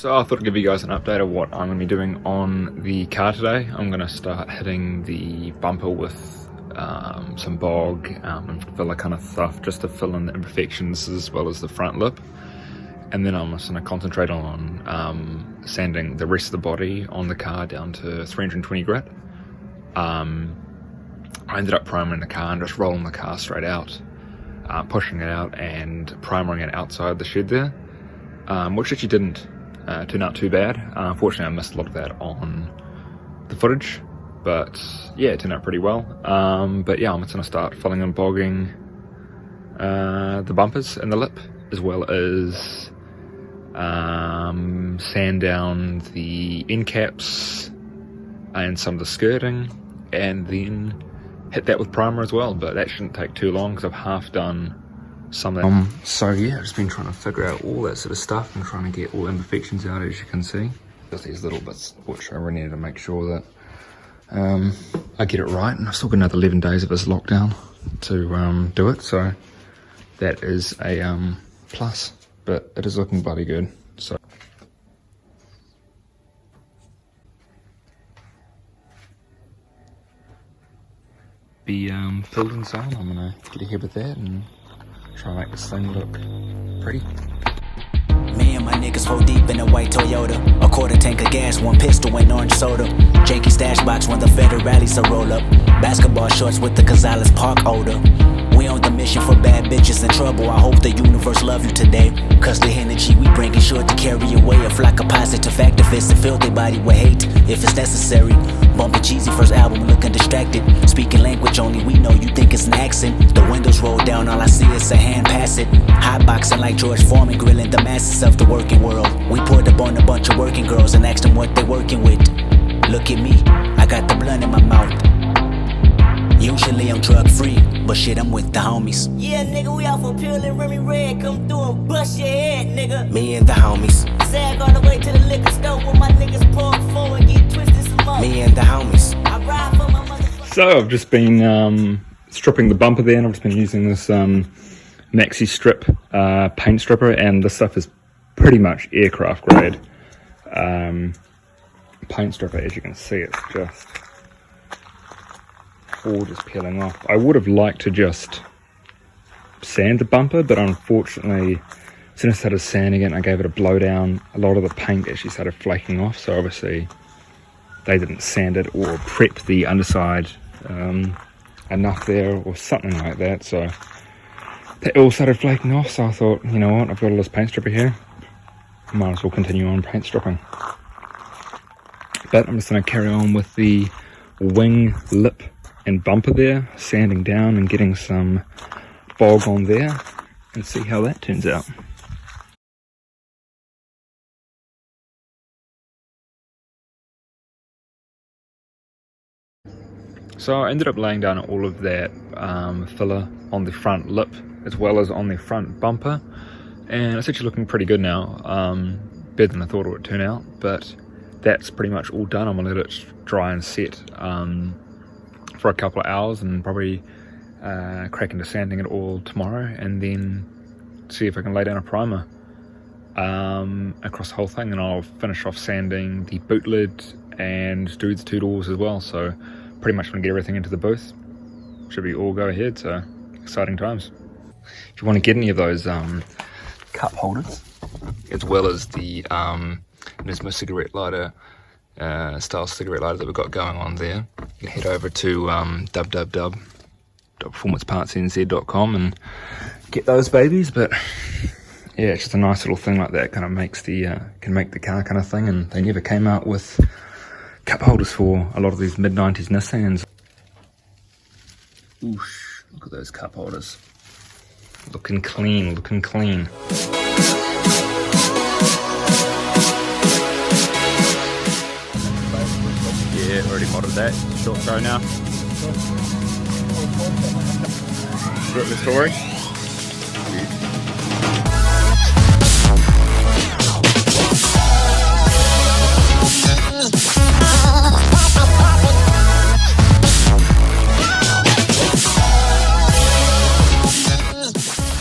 So I thought I'd give you guys an update of what I'm going to be doing on the car today. I'm going to start hitting the bumper with some bog and filler kind of stuff just to fill in the imperfections as well as the front lip. And then I'm just going to concentrate on sanding the rest of the body on the car down to 320 grit. I ended up primering the car and just rolling the car straight out, pushing it out and primering it outside the shed there, which actually didn't turn out too bad. Unfortunately, I missed a lot of that on the footage, but yeah, it turned out pretty well. But yeah, I'm just going to start filling and bogging the bumpers and the lip, as well as sand down the end caps and some of the skirting, and then hit that with primer as well. But that shouldn't take too long because I've half done some of that. So yeah, I've just been trying to figure out all that sort of stuff and trying to get all imperfections out, as you can see. Just these little bits which I really need to make sure that I get it right, and I've still got another 11 days of this lockdown to do it, so that is a plus, but it is looking bloody good. So be filled and so on. I'm gonna get ahead with that and try and make this thing look pretty. Me and my niggas 4 deep in a white Toyota, a quarter tank of gas, 1 pistol and orange soda. Janky stash box when the federales a roll up. Basketball shorts with the Gonzalez Park odor. We on the mission for bad bitches in trouble. I hope the universe love you today, cause the energy we bring is sure to carry away a flock of positive activists and fill their body with hate if it's necessary. Bumping cheesy first album, looking distracted. Speaking language only we know, you think it's an accent. The windows roll down, all I see is a hand pass it. Hotboxing like George Foreman, grilling the masses of the working world. We poured up on a bunch of working girls and asked them what they working with. Look at me, I got the blunt in my mouth. Usually I'm drug free, but shit, I'm with the homies. Yeah, nigga, we out for Peel and Remy Red. Come through and bust your head, nigga. Me and the homies. Sag all the way to the liquor store with my niggas pour forward and get twisted some more. Me and the homies. I ride for my motherfucker. So I've just been stripping the bumper there, and I've just been using this maxi strip paint stripper, and this stuff is pretty much aircraft grade paint stripper. As you can see, it's just all just peeling off. I would have liked to just sand the bumper, but unfortunately as soon as I started sanding it and I gave it a blowdown, a lot of the paint actually started flaking off. So obviously they didn't sand it or prep the underside enough there or something like that, so they all started flaking off. So I thought, you know what, I've got all this paint stripper here, might as well continue on paint stripping. But I'm just going to carry on with the wing, lip and bumper there, sanding down and getting some bog on there, and see how that turns out. So I ended up laying down all of that filler on the front lip as well as on the front bumper, and it's actually looking pretty good now, better than I thought it would turn out. But that's pretty much all done. I'm gonna let it dry and set for a couple of hours, and probably crack into sanding it all tomorrow, and then see if I can lay down a primer across the whole thing, and I'll finish off sanding the boot lid and do the 2 doors as well. So pretty much going to get everything into the booth. Should be all go ahead, so exciting times. If you want to get any of those cup holders, as well as the Nismo cigarette lighter style cigarette lighter that we've got going on there, you can head over to www.performancepartsnz.com and get those babies. But yeah, it's just a nice little thing like that, kind of makes the can make the car kind of thing. And they never came out with cup holders for a lot of these mid-90s Nissans. Oosh, look at those cup holders, looking clean, looking clean. Yeah, already modded that. Short throw now. Got the story.